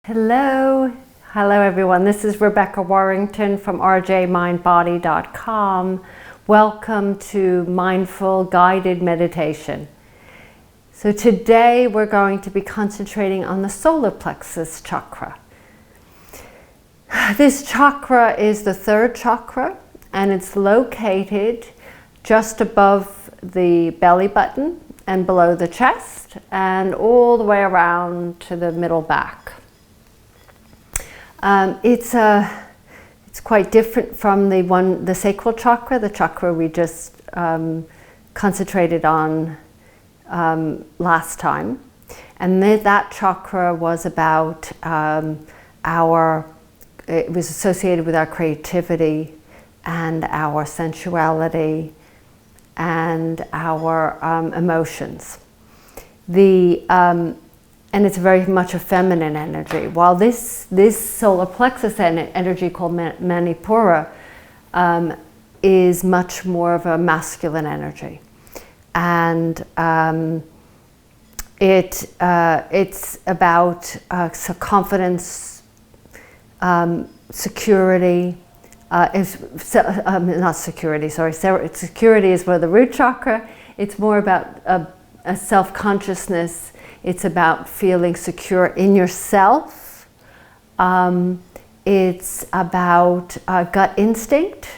Hello everyone. This is Rebecca Warrington from rjmindbody.com. Welcome to Mindful Guided Meditation. So today we're going to be concentrating on the solar plexus chakra. This chakra is the third chakra and it's located just above the belly button and below the chest and all the way around to the middle back. It's quite different from the sacral chakra, the chakra we just concentrated on last time. And that chakra was about it was associated with our creativity and our sensuality and our emotions. And it's very much a feminine energy, while this solar plexus energy called Manipura is much more of a masculine energy. And it's about confidence, security. Security is where the root chakra. It's more about a self-consciousness. It's about feeling secure in yourself. It's about gut instinct.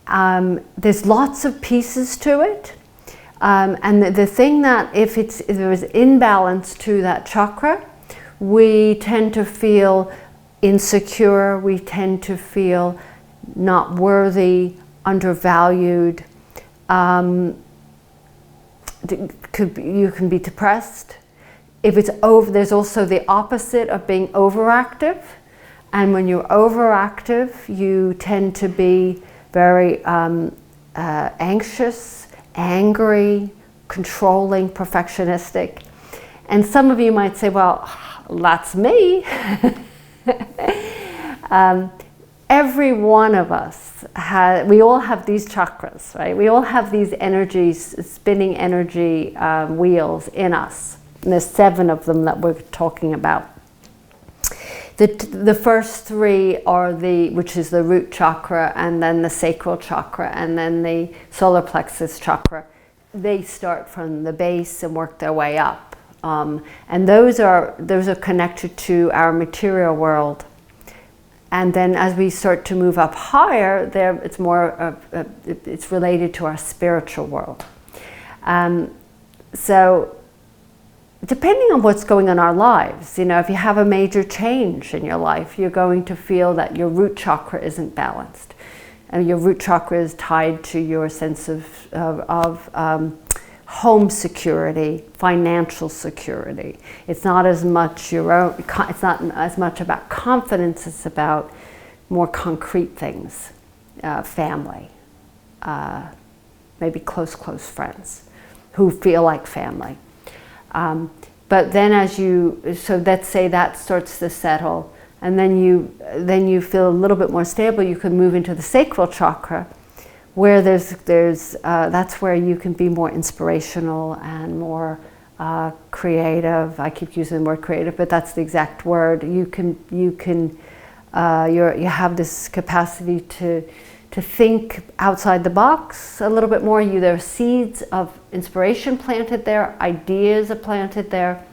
There's lots of pieces to it. And the thing that if there is imbalance to that chakra, we tend to feel insecure. We tend to feel not worthy, undervalued. You can be depressed. If it's over, there's also the opposite of being overactive. And when you're overactive, you tend to be very anxious, angry, controlling, perfectionistic. And some of you might say, well, that's me. Every one of us, we all have these chakras, right? We all have these energies, spinning energy wheels in us. And there's 7 of them that we're talking about. The first 3 are which is the root chakra, and then the sacral chakra, and then the solar plexus chakra. They start from the base and work their way up. And those are connected to our material world. And then as we start to move up higher, it's related to our spiritual world. So depending on what's going on in our lives, if you have a major change in your life, you're going to feel that your root chakra isn't balanced. And your root chakra is tied to your sense of home security, financial security. It's not as much it's not as much about confidence, it's about more concrete things, family, maybe close friends who feel like family. But then so let's say that starts to settle, and then you feel a little bit more stable, you can move into the sacral chakra, where that's where you can be more inspirational and more creative. I keep using the word creative, but that's the exact word. You have this capacity to think outside the box a little bit more. There are seeds of inspiration planted there, ideas are planted there.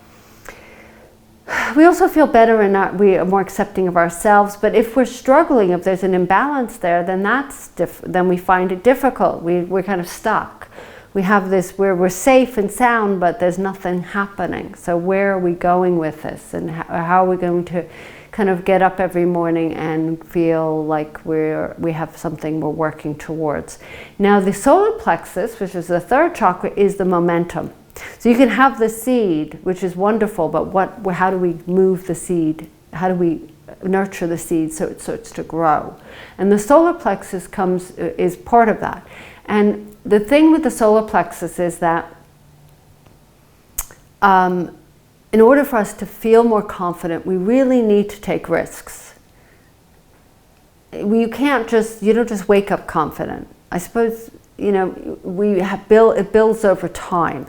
We also feel better and we are more accepting of ourselves. But if we're struggling, if there's an imbalance there, then then we find it difficult. We're kind of stuck. We have this where we're safe and sound, but there's nothing happening. So where are we going with this, and how are we going to kind of get up every morning and feel like we have something we're working towards? Now the solar plexus, which is the third chakra, is the momentum. So you can have the seed, which is wonderful, but how do we move the seed? How do we nurture the seed so it starts to grow? And the solar plexus is part of that. And the thing with the solar plexus is that in order for us to feel more confident, we really need to take risks. You don't just wake up confident. I suppose, it builds over time.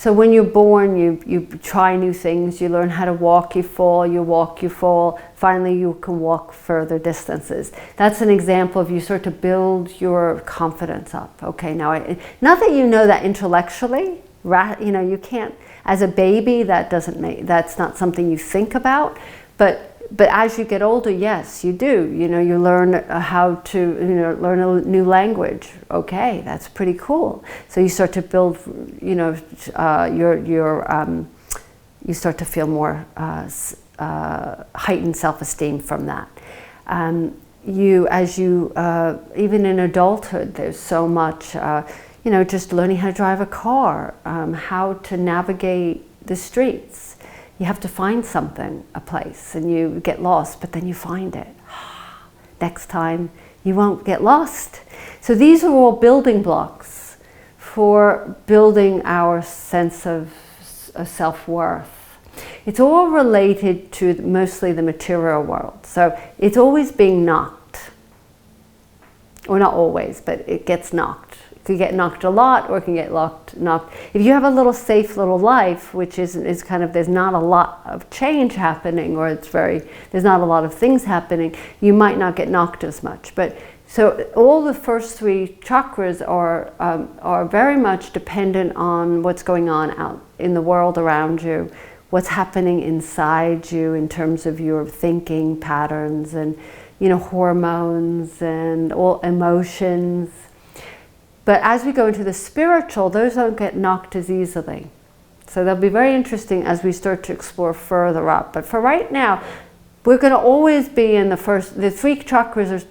So when you're born, you try new things, you learn how to walk, you fall, you walk, you fall. Finally, you can walk further distances. That's an example of you start to build your confidence up. Okay, now, not that you know that intellectually, you know, you can't, as a baby, that's not something you think about, but as you get older, yes, you do. You know, you learn how to, you know, learn a new language. Okay, that's pretty cool. So you start to build, you know, you start to feel more heightened self-esteem from that. Even in adulthood, there's so much, you know, just learning how to drive a car, how to navigate the streets. You have to find something, a place, and you get lost, but then you find it. Next time, you won't get lost. So these are all building blocks for building our sense of self-worth. It's all related to mostly the material world. So it's always being knocked. Or not always, but it gets knocked. It can get knocked a lot, or it can get knocked. If you have a little safe little life, which is kind of, there's not a lot of change happening, or there's not a lot of things happening, you might not get knocked as much. But so all the first three chakras are very much dependent on what's going on out in the world around you, what's happening inside you in terms of your thinking patterns and, you know, hormones and all emotions. But as we go into the spiritual, those don't get knocked as easily. So they'll be very interesting as we start to explore further up. But for right now, we're going to always be in the three chakras.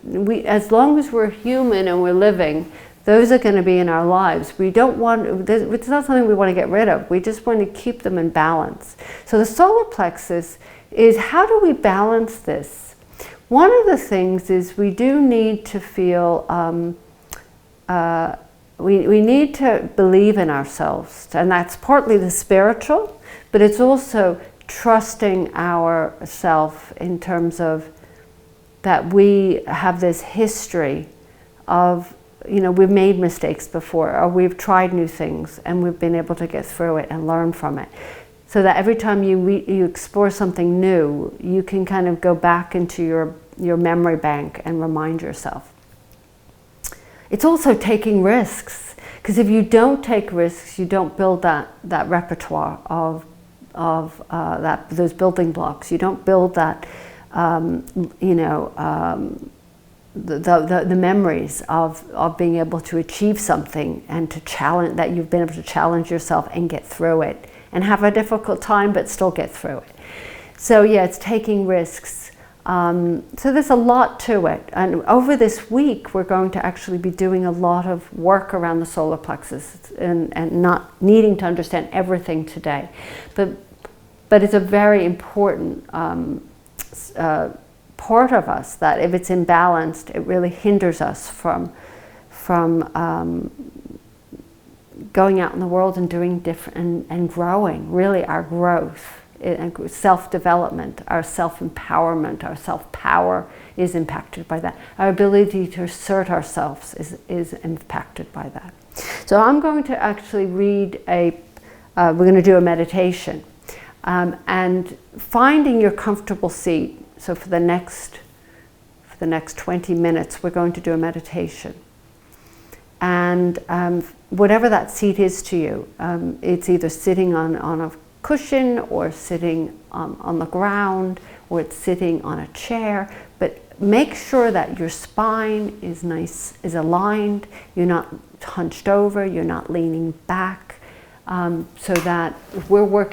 As long as we're human and we're living, those are going to be in our lives. We don't want, it's not something we want to get rid of. We just want to keep them in balance. So the solar plexus is, how do we balance this? One of the things is we do need to feel, we need to believe in ourselves, and that's partly the spiritual, but it's also trusting ourself in terms of that we have this history of, you know, we've made mistakes before, or we've tried new things and we've been able to get through it and learn from it. So that every time you explore something new, you can kind of go back into your memory bank and remind yourself. It's also taking risks, because if you don't take risks, you don't build that repertoire of those building blocks. You don't build that, you know, the memories of being able to achieve something and to challenge, that you've been able to challenge yourself and get through it and have a difficult time but still get through it. So yeah, it's taking risks. So there's a lot to it, and over this week we're going to actually be doing a lot of work around the solar plexus and not needing to understand everything today, but it's a very important part of us that if it's imbalanced, it really hinders us from going out in the world and doing different and growing, really our growth. Self-development, our self-empowerment, our self-power is impacted by that. Our ability to assert ourselves is impacted by that. So I'm going to actually read we're going to do a meditation. And finding your comfortable seat. So for the next 20 minutes, we're going to do a meditation. And whatever that seat is to you, it's either sitting on a cushion or sitting on the ground, or it's sitting on a chair, but make sure that your spine is aligned, you're not hunched over, you're not leaning back, so that if we're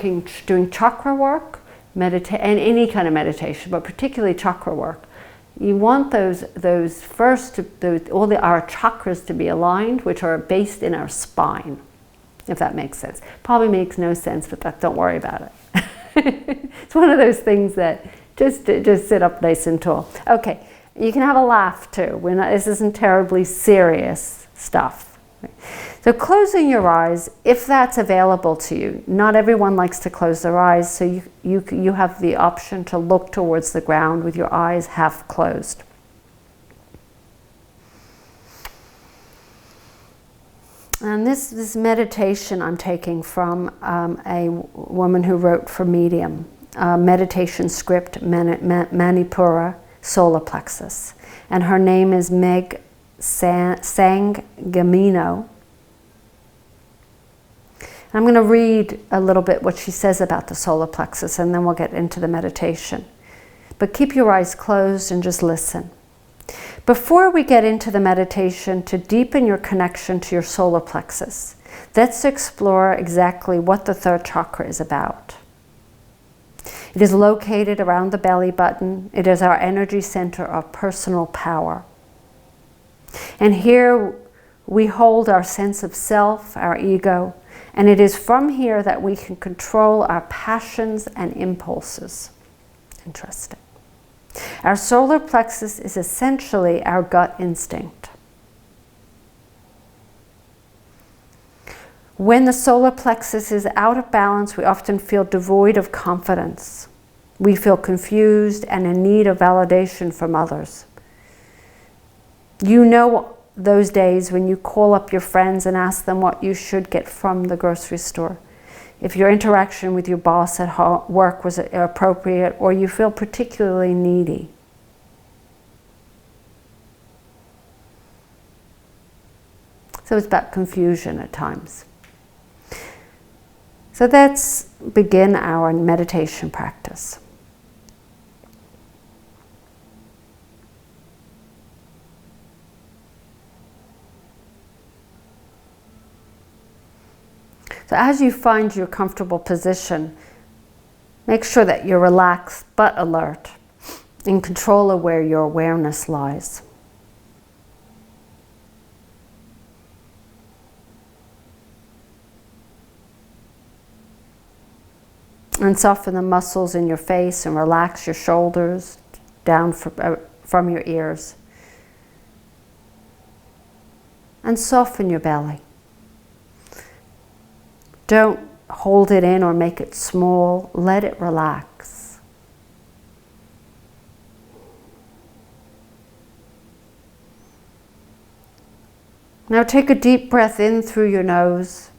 doing chakra work, and any kind of meditation, but particularly chakra work, you want our chakras to be aligned, which are based in our spine. If that makes sense. Probably makes no sense, but don't worry about it. It's one of those things that just sit up nice and tall. Okay, you can have a laugh too. This isn't terribly serious stuff. So closing your eyes, if that's available to you. Not everyone likes to close their eyes, so you have the option to look towards the ground with your eyes half closed. And this meditation I'm taking from a woman who wrote for Medium, meditation script, Manipura solar plexus. And her name is Meg Sangamino. I'm going to read a little bit what she says about the solar plexus, and then we'll get into the meditation. But keep your eyes closed and just listen. Before we get into the meditation, to deepen your connection to your solar plexus, let's explore exactly what the third chakra is about. It is located around the belly button. It is our energy center of personal power. And here we hold our sense of self, our ego, and it is from here that we can control our passions and impulses. Interesting. Our solar plexus is essentially our gut instinct. When the solar plexus is out of balance, we often feel devoid of confidence. We feel confused and in need of validation from others. You know those days when you call up your friends and ask them what you should get from the grocery store. If your interaction with your boss at work was appropriate, or you feel particularly needy. So it's about confusion at times. So let's begin our meditation practice. So as you find your comfortable position, make sure that you're relaxed but alert, in control of where your awareness lies. And soften the muscles in your face and relax your shoulders down from your ears. And soften your belly. Don't hold it in or make it small. Let it relax. Now take a deep breath in through your nose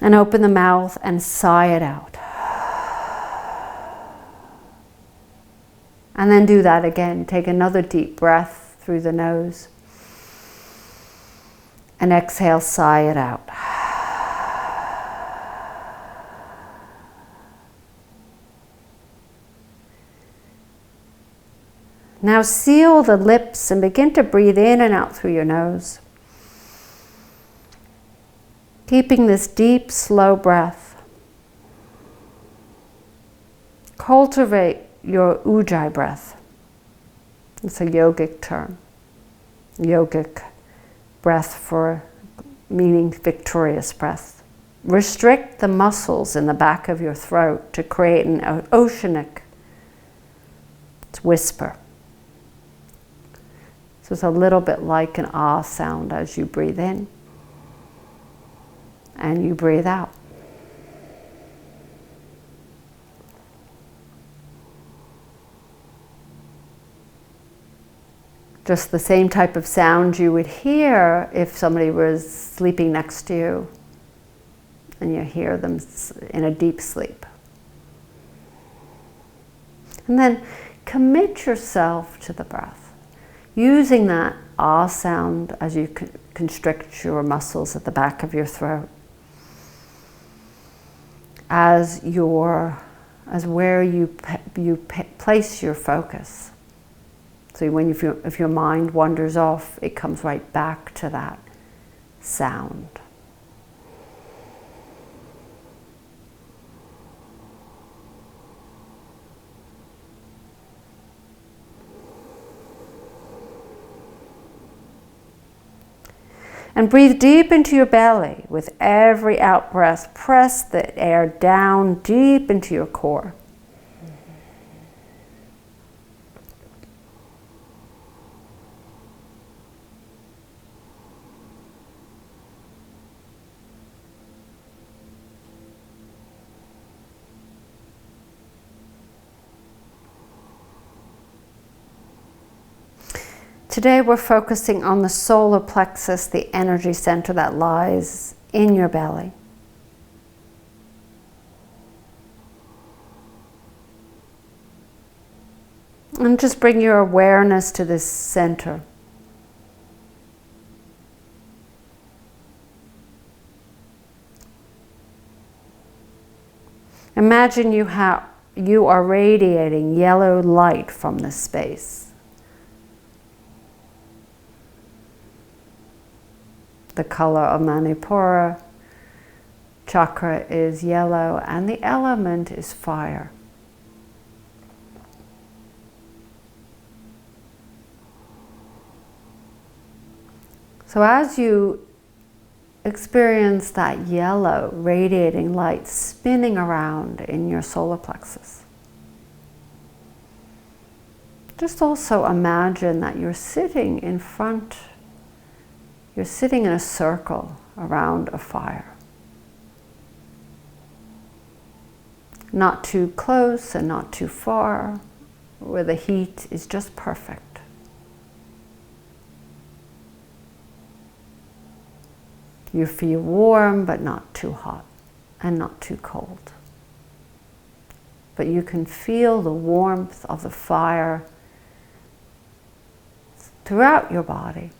and open the mouth and sigh it out. And then do that again. Take another deep breath through the nose and exhale, sigh it out. Now seal the lips and begin to breathe in and out through your nose. Keeping this deep, slow breath. Cultivate your ujjayi breath. It's a yogic term. Yogic breath for meaning victorious breath. Restrict the muscles in the back of your throat to create an oceanic whisper. So it's a little bit like an ah sound as you breathe in and you breathe out. Just the same type of sound you would hear if somebody was sleeping next to you and you hear them in a deep sleep. And then commit yourself to the breath, using that ah sound as you constrict your muscles at the back of your throat as where you place your focus. So if your mind wanders off, it comes right back to that sound. And breathe deep into your belly. With every out-breath, press the air down deep into your core. Today we're focusing on the solar plexus, the energy center that lies in your belly. And just bring your awareness to this center. Imagine you are radiating yellow light from this space. The color of Manipura chakra is yellow and the element is fire. So as you experience that yellow radiating light spinning around in your solar plexus, just also imagine that you're sitting in a circle around a fire. Not too close and not too far, where the heat is just perfect. You feel warm, but not too hot and not too cold. But you can feel the warmth of the fire throughout your body.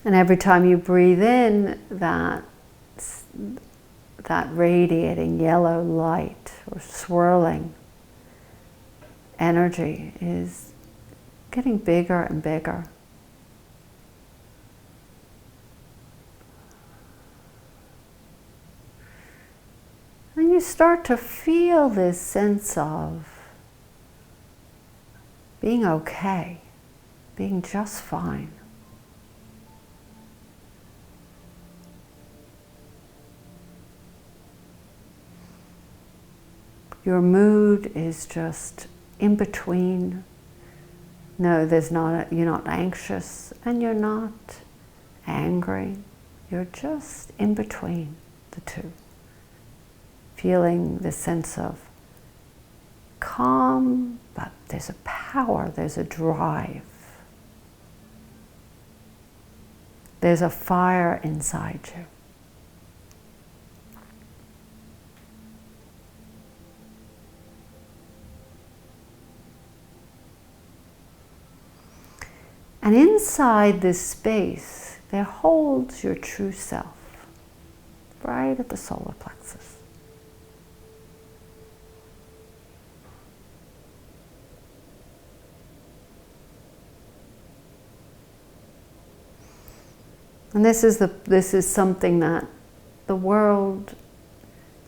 And every time you breathe in, that radiating yellow light or swirling energy is getting bigger and bigger. And you start to feel this sense of being okay, being just fine. Your mood is just in between. No, you're not anxious and you're not angry. You're just in between the two. Feeling this sense of calm, but there's a power, there's a drive. There's a fire inside you. And inside this space, there holds your true self, right at the solar plexus. And this is something that the world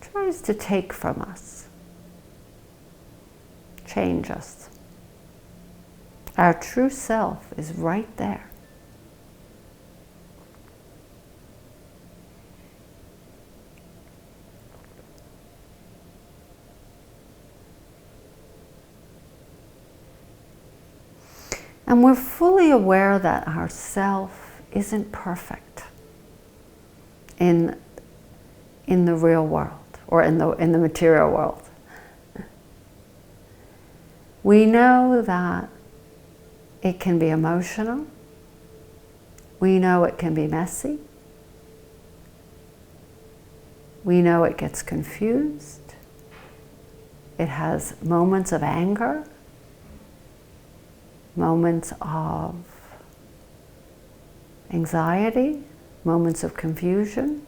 tries to take from us, change us. Our true self is right there. And we're fully aware that our self isn't perfect in the real world or in the material world. We know that it can be emotional. We know it can be messy. We know it gets confused. It has moments of anger, moments of anxiety, moments of confusion.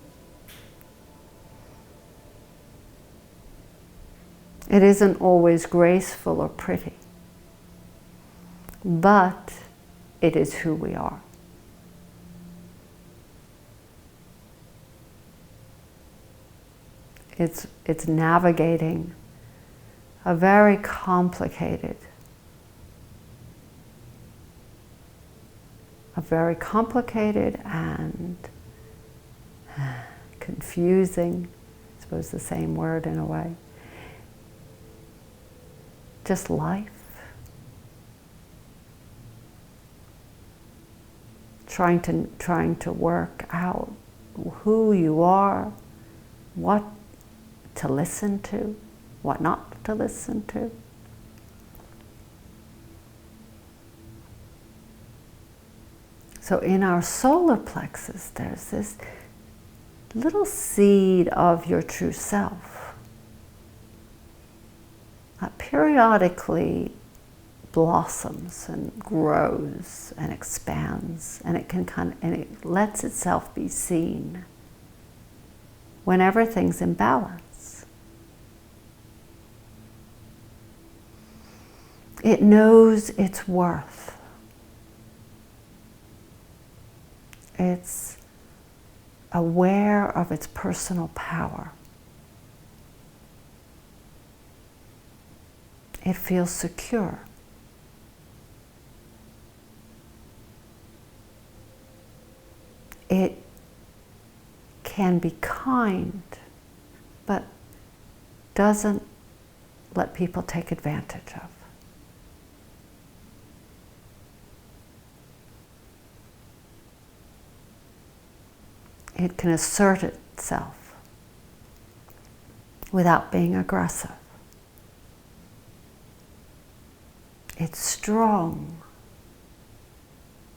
It isn't always graceful or pretty. But it is who we are. It's navigating a very complicated and confusing, I suppose the same word in a way, just life. trying to work out who you are, what to listen to, what not to listen to. So in our solar plexus, there's this little seed of your true self that periodically blossoms and grows and expands, and it lets itself be seen when everything's in balance. It knows its worth. It's aware of its personal power. It feels secure. It can be kind, but doesn't let people take advantage of. It can assert itself without being aggressive. It's strong.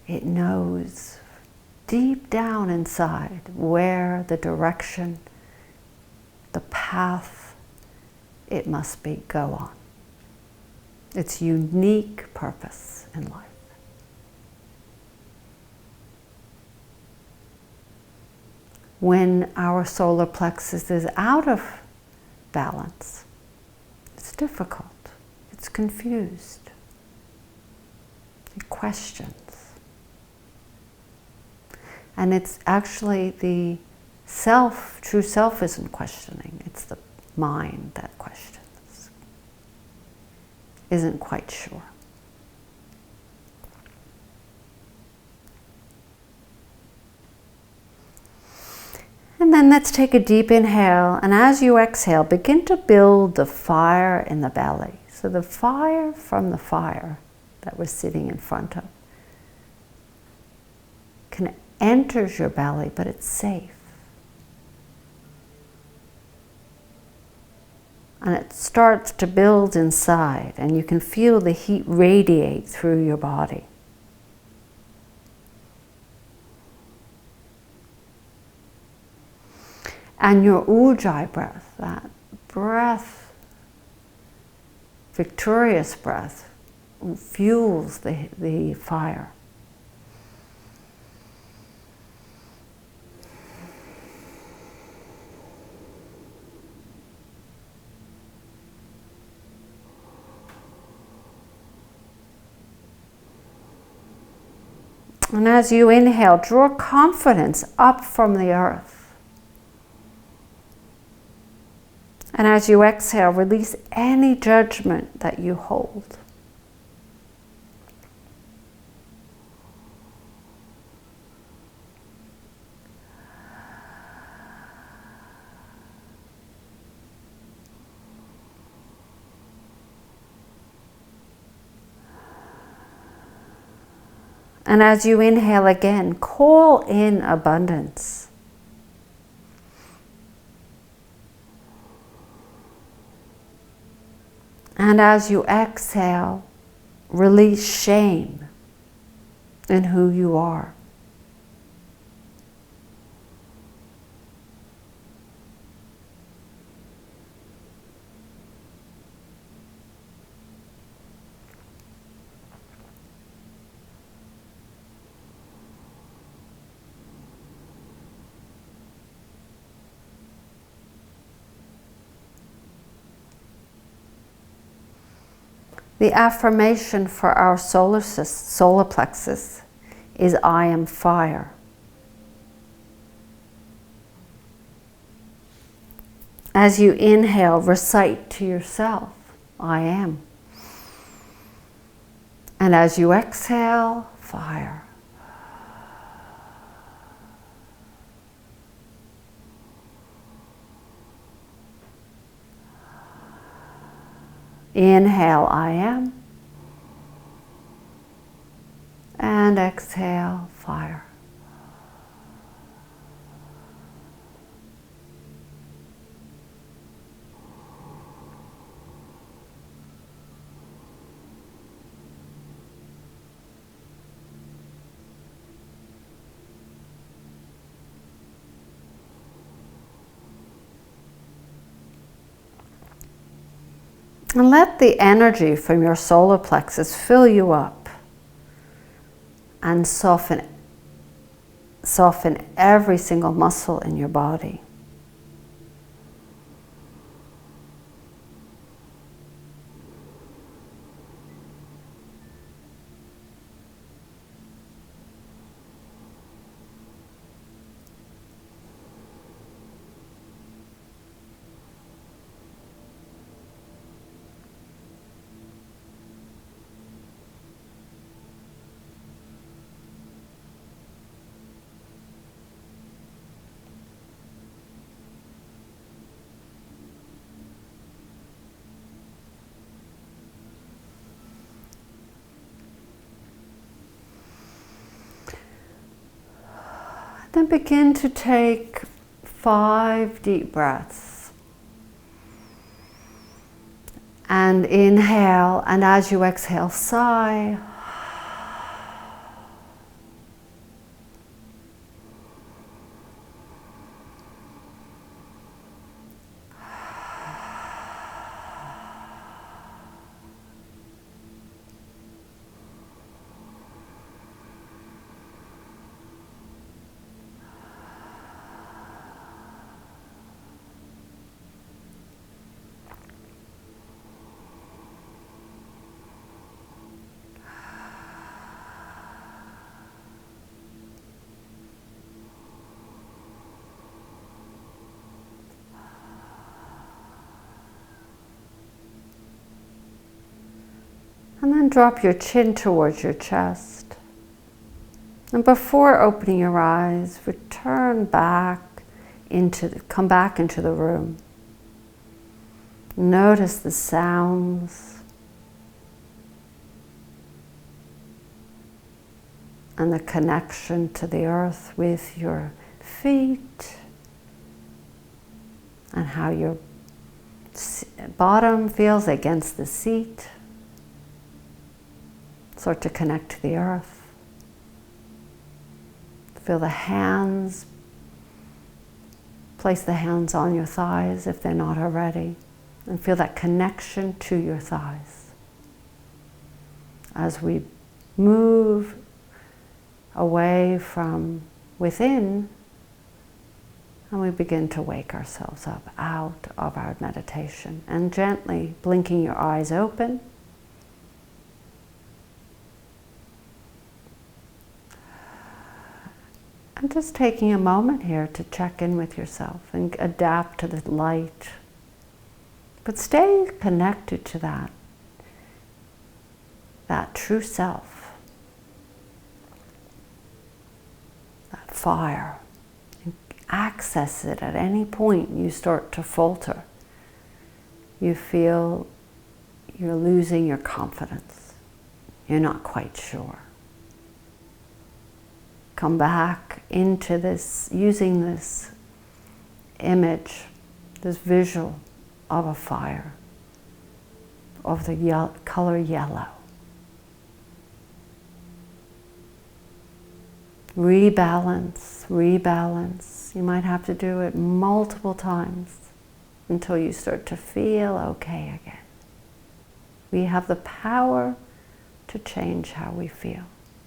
It knows deep down inside where the direction, the path it must go on. Its unique purpose in life. When our solar plexus is out of balance, it's difficult, it's confused, it questions. And it's actually the self, true self isn't questioning, it's the mind that questions, isn't quite sure. And then let's take a deep inhale, and as you exhale, begin to build the fire in the belly. So the fire from the fire that we're sitting in front of enters your belly, but it's safe. And it starts to build inside, and you can feel the heat radiate through your body. And your ujjayi breath, that breath, victorious breath, fuels the fire. And as you inhale, draw confidence up from the earth. And as you exhale, release any judgment that you hold. And as you inhale again, call in abundance. And as you exhale, release shame in who you are. The affirmation for our solar plexus is I am fire. As you inhale, recite to yourself, I am. And as you exhale, fire. Inhale, I am. And exhale, fire. And let the energy from your solar plexus fill you up and soften every single muscle in your body. Then begin to take 5 deep breaths. And inhale, and as you exhale, sigh. And then drop your chin towards your chest. And before opening your eyes, come back into the room. Notice the sounds and the connection to the earth with your feet, and how your bottom feels against the seat. Start to connect to the earth. Feel the hands. Place the hands on your thighs if they're not already, and feel that connection to your thighs. As we move away from within, and we begin to wake ourselves up out of our meditation, and gently blinking your eyes open. And just taking a moment here to check in with yourself and adapt to the light. But stay connected to that true self, that fire. And access it at any point you start to falter. You feel you're losing your confidence. You're not quite sure. Come back into this, using this image, this visual of a fire, of the color yellow. Rebalance, rebalance. You might have to do it multiple times until you start to feel okay again. We have the power to change how we feel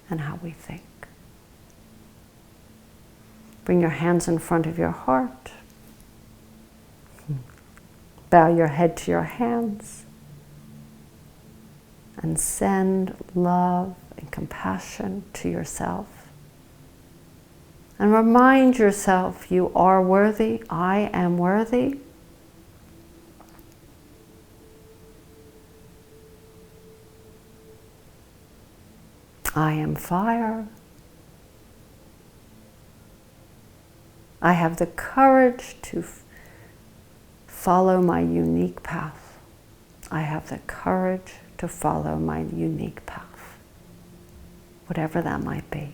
and how we think. Bring your hands in front of your heart. Bow your head to your hands. And send love and compassion to yourself. And remind yourself you are worthy. I am worthy. I am fire. I have the courage to follow my unique path. I have the courage to follow my unique path. Whatever that might be.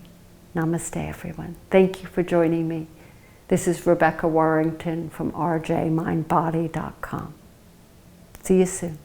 Namaste, everyone. Thank you for joining me. This is Rebecca Warrington from rjmindbody.com. See you soon.